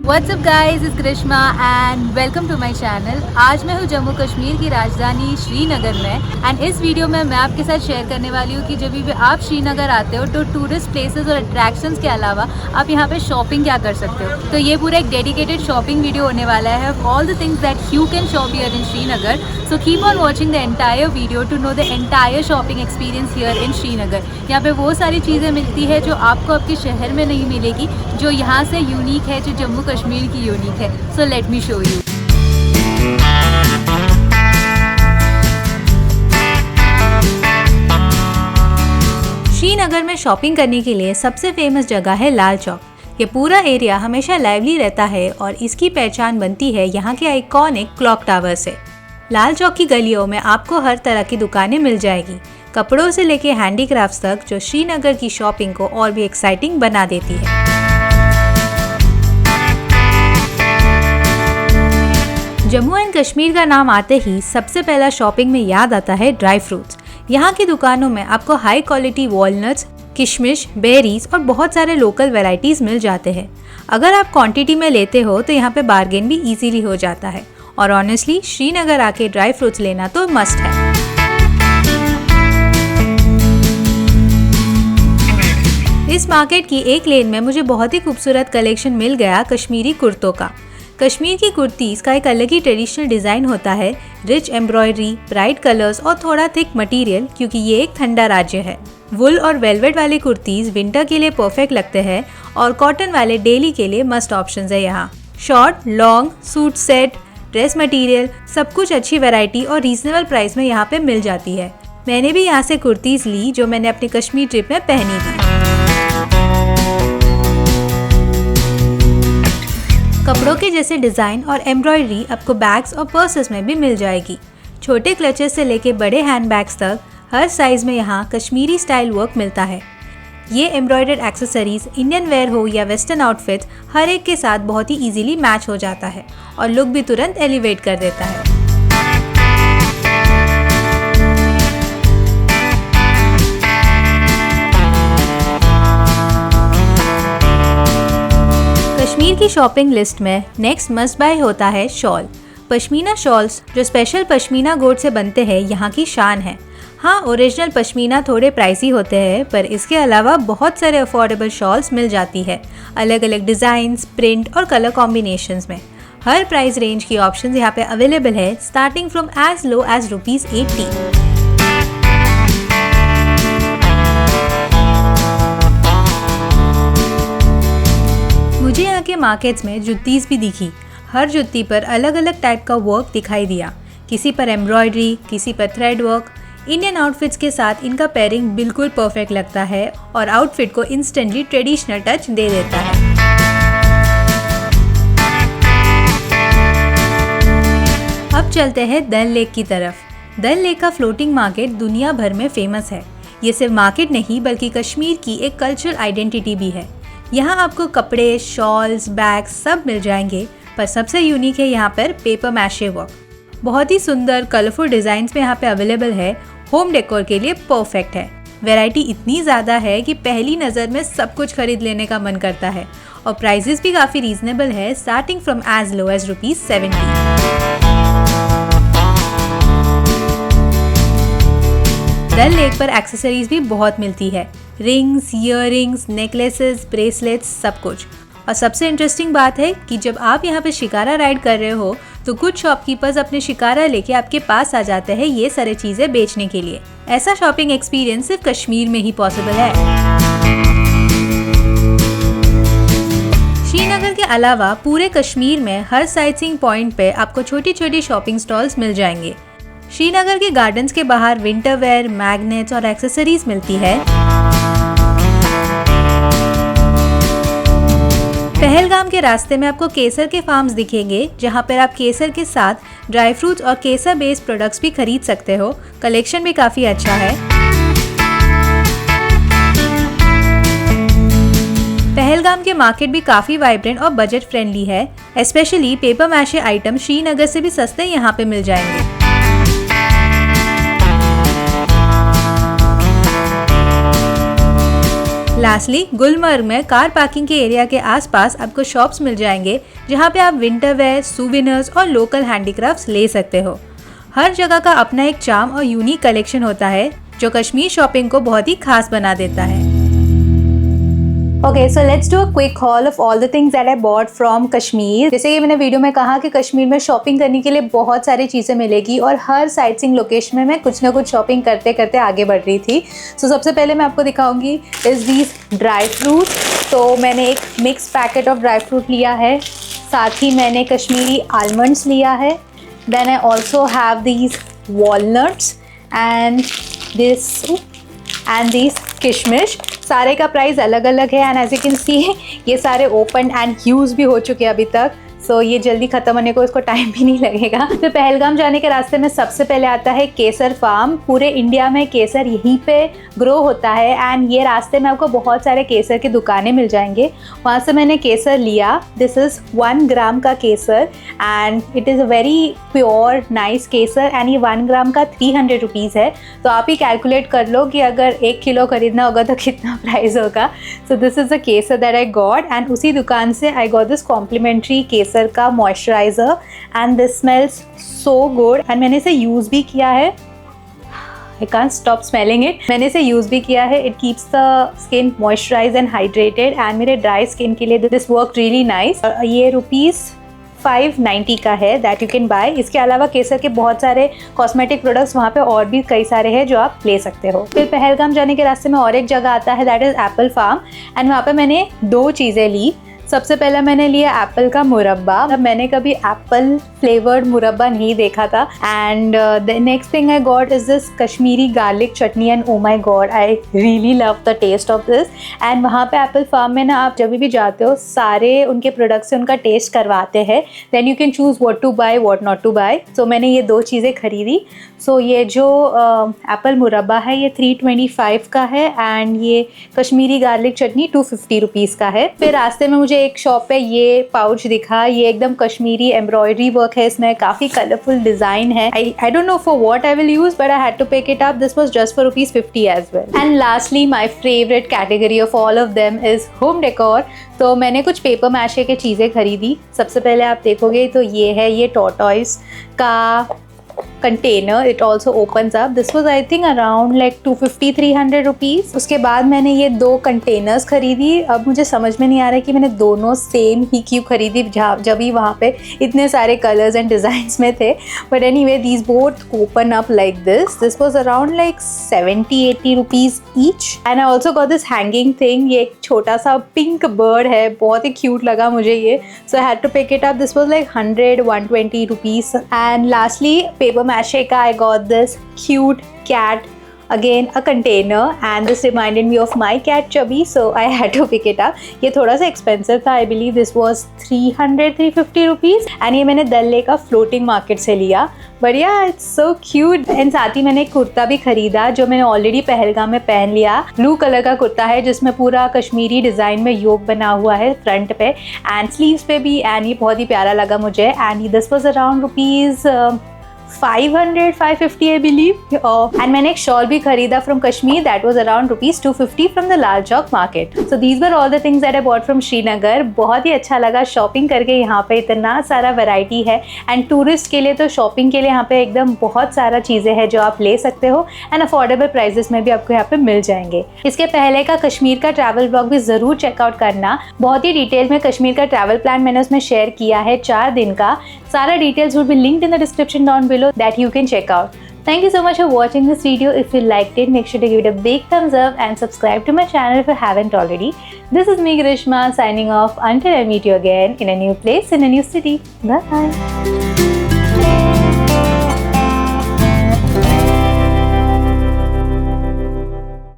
What's up guys, it's Grishma and welcome to my channel। आज मैं हूँ जम्मू कश्मीर की राजधानी श्रीनगर में एंड इस वीडियो में मैं आपके साथ शेयर करने वाली हूँ कि जब भी आप श्रीनगर आते हो तो टूरिस्ट प्लेसेस और अट्रैक्शंस के अलावा आप यहाँ पे शॉपिंग क्या कर सकते हो। तो ये पूरा एक डेडिकेटेड शॉपिंग वीडियो होने वाला है, all the things that you can shop here in Srinagar. So keep on watching the entire video to know the entire shopping experience here in Srinagar. यहाँ पे वो सारी चीज़ें मिलती है जो आपको आपके शहर में नहीं मिलेगी, जो यहाँ से यूनिक है, जो जम्मू कश्मीर की यूनिक है। So let me show you. Srinagar में शॉपिंग करने के लिए सबसे फेमस जगह है लाल चौक। ये पूरा एरिया हमेशा लाइवली रहता है और इसकी पहचान बनती है यहाँ के आइकॉनिक क्लॉक टावर से। लाल चौक की गलियों में आपको हर तरह की दुकानें मिल जाएगी, कपड़ों से लेके हैंडीक्राफ्ट्स तक, जो श्रीनगर की शॉपिंग को और भी एक्साइटिंग बना देती है। जम्मू एंड कश्मीर का नाम आते ही सबसे पहला शॉपिंग में याद आता है ड्राई फ्रूट्स। यहाँ की दुकानों में आपको हाई क्वालिटी वॉलनट्स, किशमिश, बेरीज और बहुत सारे लोकल वैरायटीज मिल जाते हैं। अगर आप क्वांटिटी में लेते हो तो यहाँ पे बार्गेन भी इजीली हो जाता है और ऑनेस्टली श्रीनगर आके ड्राई फ्रूट्स लेना तो मस्ट है। इस मार्केट की एक लेन में मुझे बहुत ही खूबसूरत कलेक्शन मिल गया कश्मीरी कुर्तों का। कश्मीर की कुर्तीज़ का एक अलग ही ट्रेडिशनल डिज़ाइन होता है, रिच एम्ब्रॉयडरी, ब्राइट कलर्स और थोड़ा थिक मटेरियल, क्योंकि ये एक ठंडा राज्य है। वुल और वेलवेट वाले कुर्तीज़ विंटर के लिए परफेक्ट लगते हैं और कॉटन वाले डेली के लिए मस्ट ऑप्शंस है यहाँ। Short, long, suit set, dress material, सब कुछ अच्छी वैरायटी और रीजनेबल प्राइस में यहाँ पे मिल जाती है। मैंने भी यहाँ से कुर्तीज़ ली जो मैंने अपनी कश्मीर ट्रिप में पहनी थी। कपड़ों के जैसे डिज़ाइन और एम्ब्रॉयडरी आपको बैग्स और पर्सेस में भी मिल जाएगी। छोटे क्लचेस से लेके बड़े हैंडबैग्स तक हर साइज़ में यहाँ कश्मीरी स्टाइल वर्क मिलता है। ये एम्ब्रॉयडर्ड एक्सेसरीज इंडियन वेयर हो या वेस्टर्न आउटफिट्स, हर एक के साथ बहुत ही इजीली मैच हो जाता है और लुक भी तुरंत एलिवेट कर देता है। कश्मीर की शॉपिंग लिस्ट में नेक्स्ट मस्ट बाय होता है शॉल। पश्मीना शॉल्स जो स्पेशल पश्मीना गोट से बनते हैं यहाँ की शान है। हाँ, ओरिजिनल पश्मीना थोड़े प्राइसी होते हैं, पर इसके अलावा बहुत सारे अफोर्डेबल शॉल्स मिल जाती है, अलग अलग डिज़ाइंस, प्रिंट और कलर कॉम्बिनेशंस में। हर प्राइस रेंज की ऑप्शंस यहाँ पे अवेलेबल है, starting from as low as ₹80। मुझे यहाँ के मार्केट्स में जुत्तीज़ भी दिखी। हर जुत्ती पर अलग अलग टाइप का वर्क दिखाई दिया, किसी पर एम्ब्रॉयडरी, किसी पर थ्रेड वर्क। इंडियन आउटफिट्स के साथ इनका पेयरिंग बिल्कुल परफेक्ट लगता है और आउटफिट को इंस्टेंटली ट्रेडिशनल टच दे देता है। अब चलते हैं डल लेक की तरफ। डल लेक का फ्लोटिंग मार्केट दुनिया भर में फेमस है। ये सिर्फ मार्केट नहीं बल्कि कश्मीर की एक कल्चरल आइडेंटिटी भी है। यहाँ आपको कपड़े, शॉल्स, बैग्स सब मिल जाएंगे, पर सबसे यूनिक है यहाँ पर पेपर मैशे वर्क। बहुत ही सुंदर कलरफुल डिज़ाइंस में यहाँ पे अवेलेबल है। होम डेकोर के लिए परफेक्ट है। वैरायटी इतनी ज़्यादा है कि पहली नज़र में सब कुछ खरीद लेने का मन करता है और प्राइसेस भी काफ़ी रीजनेबल है, starting from as low as ₹70। Dal Lake पर एक्सेसरीज भी बहुत मिलती है, रिंग्स, ईयररिंग्स, नेकलेसेस, ब्रेसलेट्स, सब कुछ। और सबसे इंटरेस्टिंग बात है कि जब आप यहाँ पे शिकारा राइड कर रहे हो तो कुछ शॉपकीपर्स अपने शिकारा लेके आपके पास आ जाते हैं ये सारी चीज़ें बेचने के लिए। ऐसा शॉपिंग एक्सपीरियंस सिर्फ कश्मीर में ही पॉसिबल है। श्रीनगर के अलावा पूरे कश्मीर में हर साइटसीइंग पॉइंट पे आपको छोटी छोटी शॉपिंग स्टॉल्स मिल जाएंगे। श्रीनगर के गार्डन्स के बाहर विंटर वेयर, मैग्नेट्स और एक्सेसरीज मिलती है। पहलगाम के रास्ते में आपको केसर के फार्म्स दिखेंगे, जहां पर आप केसर के साथ ड्राई फ्रूट्स और केसर बेस्ड प्रोडक्ट्स भी खरीद सकते हो। कलेक्शन भी काफी अच्छा है। पहलगाम के मार्केट भी काफी वाइब्रेंट और बजट फ्रेंडली है। Specially paper mache item Srinagar से भी सस्ते यहाँ पे मिल जाएंगे। लास्टली गुलमर्ग में कार पार्किंग के एरिया के आसपास आपको शॉप्स मिल जाएंगे जहाँ पे आप विंटर वेयर, सूवेनिर्स और लोकल हैंडीक्राफ्ट्स ले सकते हो। हर जगह का अपना एक चार्म और यूनिक कलेक्शन होता है जो कश्मीर शॉपिंग को बहुत ही खास बना देता है। Okay, so let's do a quick haul of all the things that I bought from Kashmir. जैसे कि मैंने वीडियो में कहा कि कश्मीर में शॉपिंग करने के लिए बहुत सारी चीज़ें मिलेगी और हर साइट सीइंग लोकेशन में मैं कुछ ना कुछ शॉपिंग करते करते आगे बढ़ रही थी। So सबसे पहले मैं आपको दिखाऊंगी इज दीज ड्राई फ्रूट। तो मैंने एक mix packet of dry fruit लिया है, साथ ही मैंने कश्मीरी आलमंड्स लिया है। Then I also have these walnuts and this kishmish. सारे का प्राइस अलग अलग है and as you can see ये सारे ओपन एंड यूज भी हो चुके हैं अभी तक। सो ये जल्दी ख़त्म होने को इसको टाइम भी नहीं लगेगा। फिर पहलगाम जाने के रास्ते में सबसे पहले आता है केसर फार्म। पूरे इंडिया में केसर यहीं पे ग्रो होता है एंड ये रास्ते में आपको बहुत सारे केसर की दुकानें मिल जाएंगे। वहाँ से मैंने केसर लिया। दिस इज़ 1 ग्राम का केसर and it is a very pure nice केसर एंड ये 1 ग्राम का 300 रुपीज़ है। तो आप ही कैलकुलेट कर लो कि अगर 1 किलो खरीदना होगा तो कितना प्राइस होगा। So this is the Kesar that I got and उसी दुकान से आई गॉट दिस कॉम्प्लीमेंट्री केसर का moisturiser and this smells so good and मैंने इसे यूज़ भी किया है। I can't stop smelling it. मैंने इसे यूज़ भी किया है। It keeps the skin moisturized and hydrated and मेरे ड्राई स्किन के लिए this worked really nice. ये ₹590 का है दैट यू कैन बाय। इसके अलावा केसर के बहुत सारे कॉस्मेटिक प्रोडक्ट्स वहाँ पे और भी कई सारे हैं जो आप ले सकते हो। फिर पहलगाम जाने के रास्ते में और एक जगह आता है that is apple farm and वहाँ पे मैंने 2 चीज़ें ली। सबसे पहले मैंने लिया एप्पल का मुरब्बा। अब मैंने कभी एप्पल फ्लेवर्ड मुरब्बा नहीं देखा था and the next thing I got is this Kashmiri garlic chutney and oh my god I really love the taste of this. And वहाँ पे एप्पल फार्म में ना आप जब भी जाते हो सारे उनके प्रोडक्ट्स से उनका टेस्ट करवाते हैं। Then you can choose what to buy what not to buy. So मैंने ये 2 चीज़ें खरीदी। सो ये जो एप्पल मुरब्बा है ये 325 का है एंड ये कश्मीरी गार्लिक चटनी 250 रुपीज़ का है। फिर रास्ते में मुझे एक शॉप पे ये पाउच दिखा। ये एकदम कश्मीरी एम्ब्रॉयडरी वर्क है, इसमें काफ़ी कलरफुल डिज़ाइन है। I don't know for what I will use but I had to pick it up. This was just for ₹50 as well. And lastly my favourite category of all of them is home decor. तो मैंने कुछ paper mache की चीज़ें खरीदी। सबसे पहले आप देखोगे तो ये है ये टॉर्टॉइस का container. It also opens up. This was I think around like 250-300 rupees. उसके बाद मैंने ये 2 कंटेनर्स खरीदी। अब मुझे समझ में नहीं आ रहा है कि मैंने दोनों सेम ही क्यों खरीदी जब ही वहाँ पे इतने सारे कलर्स एंड डिज़ाइंस में थे। But anyway these both open up like this. This was around like 70-80 rupees each. And I also got this hanging thing. ये एक छोटा सा पिंक बर्ड है, बहुत ही क्यूट लगा मुझे ये। So I had to pick it up. This was like 100-120 rupees. And lastly paper mache का I got this cute cat, again a container and this reminded me of my cat Chubby, so I had to pick it up. ये थोड़ा सा expensive था। I believe this was 300-350 rupees and ये मैंने दल lake का floating market से लिया। बट या इट्स सो क्यूट। एंड साथ ही मैंने एक कुर्ता भी खरीदा जो मैंने ऑलरेडी पहलगाम में पहन लिया। ब्लू कलर का कुर्ता है जिसमें पूरा कश्मीरी डिज़ाइन में योग बना हुआ है फ्रंट पे एंड स्लीव्स पे भी एंड ये बहुत ही प्यारा लगा मुझे। And this was around rupees 500-550 I believe. And मैंने एक शॉल भी खरीदा from Kashmir that was around ₹250 from the Lal Chowk market. So these were all the things that I bought from Srinagar. बहुत ही अच्छा लगा शॉपिंग करके। यहाँ पे इतना सारा वैरायटी है एंड टूरिस्ट के लिए तो शॉपिंग के लिए यहाँ पे एकदम बहुत सारा चीज़ें हैं जो आप ले सकते हो एंड अफोर्डेबल प्राइजेस में भी आपको यहाँ पे मिल जाएंगे। इसके पहले का कश्मीर का ट्रैवल ब्लॉग भी ज़रूर चेकआउट करना। बहुत ही डिटेल में कश्मीर का ट्रैवल प्लान मैंने उसमें शेयर किया है 4 दिन का। सारा details will be linked in the description down below that you can check out. Thank you so much for watching this video. If you liked it, make sure to give it a big thumbs up and subscribe to my channel if you haven't already. This is me, Grishma, signing off until I meet you again in a new place, in a new city. Bye.